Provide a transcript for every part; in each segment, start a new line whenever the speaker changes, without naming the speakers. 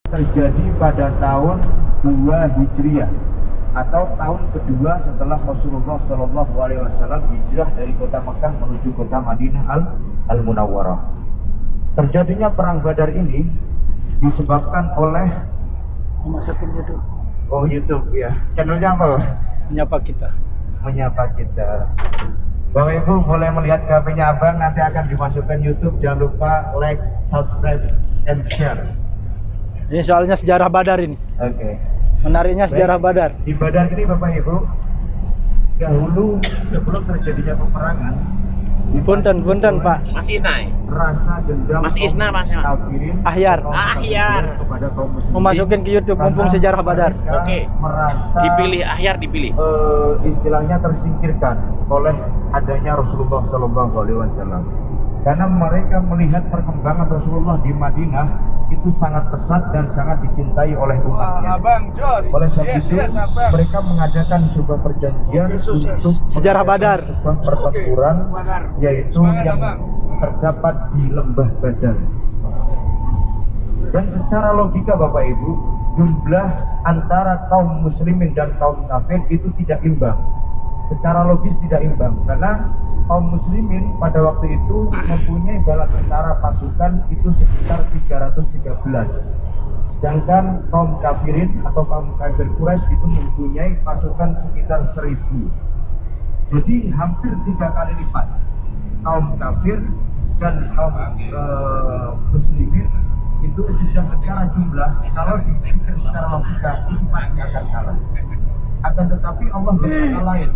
terjadi pada tahun 2 Hijriah atau tahun kedua setelah Rasulullah Shallallahu Alaihi Wasallam hijrah dari kota Mekah menuju kota Madinah Al-Munawwarah. Terjadinya perang Badar ini disebabkan oleh
Masukin YouTube.
Oh, YouTube ya. Channelnya apa?
Menyapa kita.
Menyapa kita. Bapak Ibu boleh melihat HP-nya Abang, nanti akan dimasukkan YouTube. Jangan lupa like, subscribe, and share.
Ini soalnya sejarah Badar ini.
Oke.
Menariknya sejarah Badar.
Di Badar ini Bapak Ibu, dahulu sebelum terjadinya peperangan,
Punten Pak.
Mas Isna.
rasa dendam
Mas Isna, Mas.
kafirin
Ahyar.
kepada kaum muslimin
Memasukin ke YouTube mumpung
karena
sejarah Badar.
mereka
Oke.
merasa
Dipilih Ahyar dipilih.
istilahnya tersingkirkan oleh adanya Rasulullah Shallallahu Alaihi Wasallam, karena mereka melihat perkembangan Rasulullah di Madinah itu sangat pesat dan sangat dicintai oleh umatnya. Oleh sebab itu mereka mengadakan sebuah perjanjian untuk
Sejarah Badar.
sebuah pertempuran yaitu yang terdapat di lembah Badar. Dan secara logika Bapak Ibu, jumlah antara kaum muslimin dan kaum kafir itu tidak imbang. Secara logis tidak imbang, karena kaum muslimin pada waktu itu mempunyai bala tentara pasukan itu sekitar 313, sedangkan kaum kafirin atau kaum kafir Quraisy itu mempunyai pasukan sekitar 1000. Jadi hampir 3 kali lipat kaum kafir dan kaum muslimin itu sudah secara jumlah, kalau dipikir secara logika itu pasti akan kalah. Akan tetapi Allah berkata lain.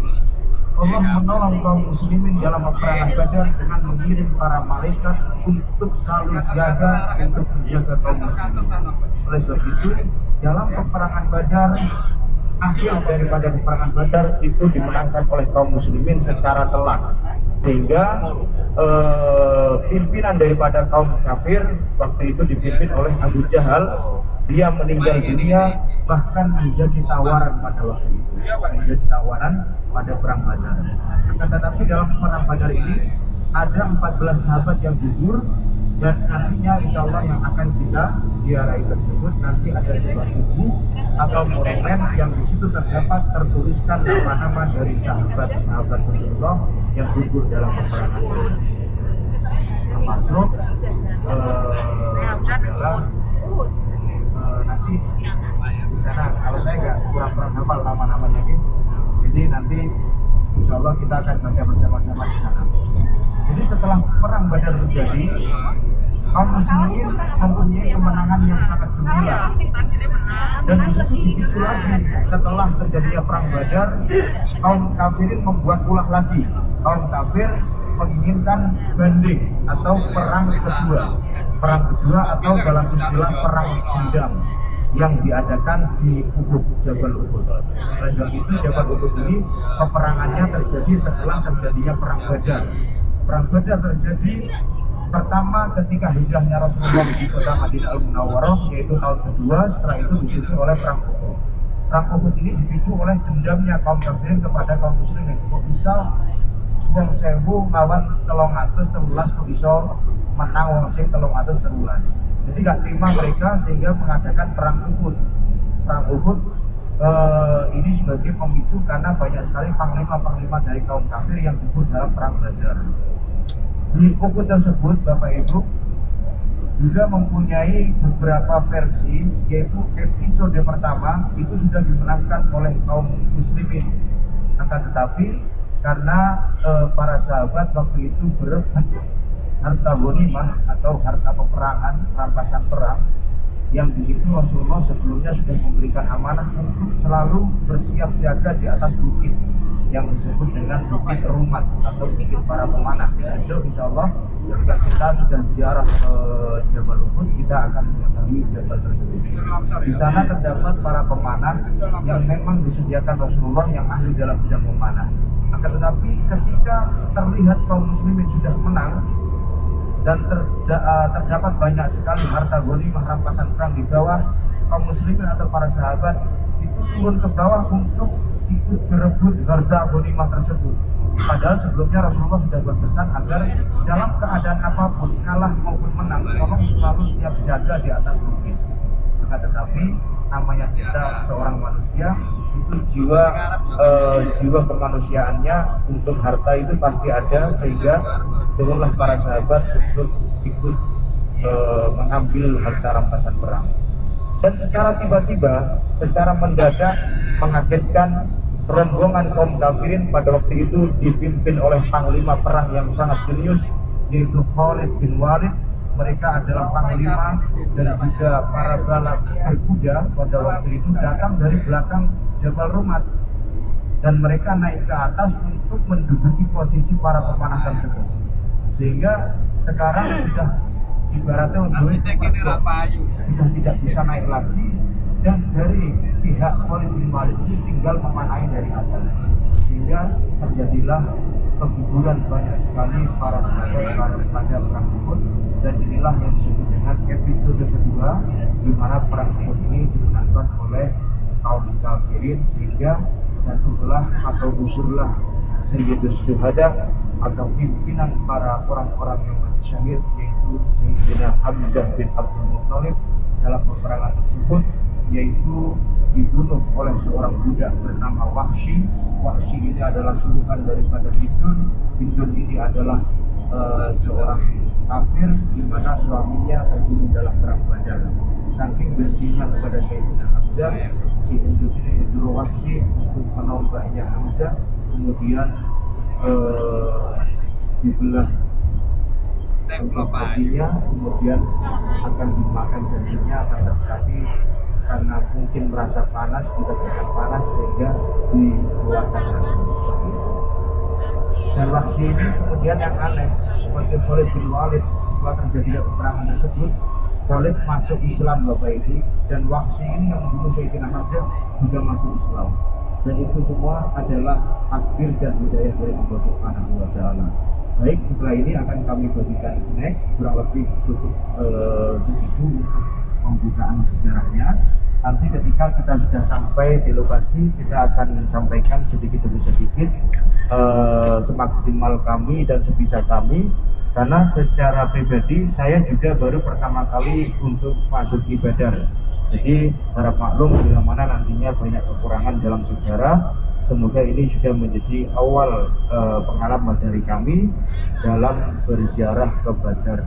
Allah menolong kaum muslimin dalam peperangan Badar dengan mengirim para malaikat untuk selalu siaga untuk menjaga kaum muslimin. Oleh sebab itu, dalam peperangan Badar, akhir daripada peperangan Badar itu dimenangkan oleh kaum muslimin secara telak, sehingga pimpinan daripada kaum kafir waktu itu dipimpin oleh Abu Jahal. Dia meninggal dunia, bahkan menjadi tawaran pada waktu itu, menjadi tawaran pada perang Badar. Akan tetapi dalam perang Badar ini ada 14 sahabat yang gugur, dan nantinya insya Allah yang akan kita ziarahi tersebut nanti ada sebuah buku atau monumen yang di situ tertuliskan nama-nama dari sahabat-sahabat Rasulullah yang gugur dalam peperangan Badar, termasuk nanti di sana, kalau saya nggak kurang hafal nama-namanya gitu. Jadi nanti insya Allah kita akan baca bersama-sama di sana. Jadi setelah perang Badar terjadi, kaum muslimin mempunyai kemenangan yang sangat gemilang. Dan justru begitu lagi, setelah terjadinya perang Badar, kaum kafirin membuat ulah lagi. Kaum kafir menginginkan banding atau perang kedua atau dalam istilah perang dendam yang diadakan di Uhud, Jabal Uhud. Oleh sebab itu Jabal Uhud ini peperangannya terjadi setelah terjadinya perang Badar. Perang Badar terjadi pertama ketika hijrahnya Rasulullah di kota Madinah Al-Munawwarah, yaitu tahun kedua. Setelah itu disusul oleh perang Uhud. Perang Uhud ini dipicu oleh dendamnya kaum kafirin kepada kaum muslimin. Kok bisa wong 1000 nglawan 313 kok iso menang wong sing 313. Jadi gak terima mereka sehingga mengadakan perang Uhud. Perang Uhud ini sebagai pemicu karena banyak sekali panglima-panglima dari kaum kafir yang gugur dalam perang Badar. Di Uhud tersebut Bapak Ibu juga mempunyai beberapa versi, yaitu episode pertama itu sudah dimenangkan oleh kaum muslimin. Akan tetapi karena para sahabat waktu itu berebut harta ghanimah atau harta peperangan, rampasan perang, yang di situ Rasulullah sebelumnya sudah memberikan amanah untuk selalu bersiap siaga di atas bukit yang disebut dengan Bukit Rumat atau bukit para pemanah. Besok insya Allah ketika kita sudah ziarah ke Jabal Uhud, kita akan mengetahui jabal tersebut. Di sana terdapat para pemanah yang memang disediakan Rasulullah yang ahli dalam bidang memanah. Akan tetapi ketika terlihat kaum muslimin sudah menang dan terdapat banyak sekali harta ghanimah rampasan perang di bawah, kaum muslimin atau para sahabat itu turun ke bawah untuk ikut berebut harta ghanimah tersebut. Padahal sebelumnya Rasulullah sudah berpesan agar dalam keadaan apapun, kalah maupun menang, tolong selalu siap jaga di atas bukit. akan tetapi namanya kita seorang manusia itu jiwa kemanusiaannya untuk harta itu pasti ada, sehingga turunlah para sahabat untuk ikut mengambil harta rampasan perang. Dan secara tiba-tiba, secara mendadak, mengagetkan, rombongan kaum kafirin pada waktu itu dipimpin oleh panglima perang yang sangat jenius, yaitu Khalid bin Walid. Mereka adalah panglima dan juga para balap kuda pada waktu itu datang dari belakang Jabal Rumat, dan mereka naik ke atas untuk menduduki posisi para pemanah tersebut, sehingga sekarang sudah ibaratnya sudah tidak bisa naik lagi, dan dari pihak Khalid bin Walid itu tinggal memanai dari atas, sehingga terjadilah keguguran banyak sekali para sahabat pada perang Uhud. Dan inilah yang disebut dengan episode kedua, di mana perang Uhud ini dimenangkan oleh kaum kafirin, sehingga jatuhlah atau gugurlah Sayyidus Syuhada atau pimpinan para orang-orang yang mati syahid, yaitu Sayyidina Hamzah bin Abdul Muttalib dalam peperangan tersebut, yaitu dibunuh oleh seorang budak bernama Wahsy. Wahsy ini adalah suluhan daripada Hindun. Hindun ini adalah seorang kafir di mana suaminya terbunuh dalam perang Badar. Saking bencinya kepada Sayyidina Hamzah, si Hindun ini menyuruh Wahsy untuk menombaknya Hamzah, kemudian dibelah kopinya, kemudian akan dimakan dagingnya, akan tetapi karena mungkin merasa panas, tidak bisa panas, sehingga dikeluarkan. Dan Wahsy ini kemudian yang aneh, seperti Khalid bin Walid, setelah terjadi peperangan tersebut, Khalid masuk Islam Bapak Ibu, dan Wahsy ini yang membunuh Sayyidina Hamzah juga masuk Islam. Dan itu semua adalah takdir dan hidayah dari Allah Subhanahu wa Ta'ala. Baik, setelah ini akan kami bagikan snack, kurang lebih cukup segitu pembukaan sejarahnya. Nanti ketika kita sudah sampai di lokasi, kita akan sampaikan sedikit demi sedikit semaksimal kami dan sebisa kami. Karena secara pribadi saya juga baru pertama kali untuk masuk di Badar. Jadi harap maklum bila mana nantinya banyak kekurangan dalam sejarah. Semoga ini sudah menjadi awal pengalaman dari kami dalam berziarah ke Badar.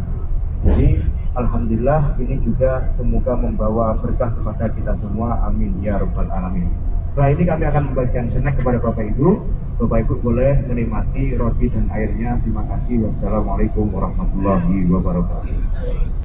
Jadi alhamdulillah ini juga semoga membawa berkah kepada kita semua, amin ya rabbal alamin. Setelah ini kami akan membagikan snack kepada Bapak Ibu. Bapak Ibu boleh menikmati roti dan airnya. Terima kasih. Wassalamualaikum warahmatullahi wabarakatuh.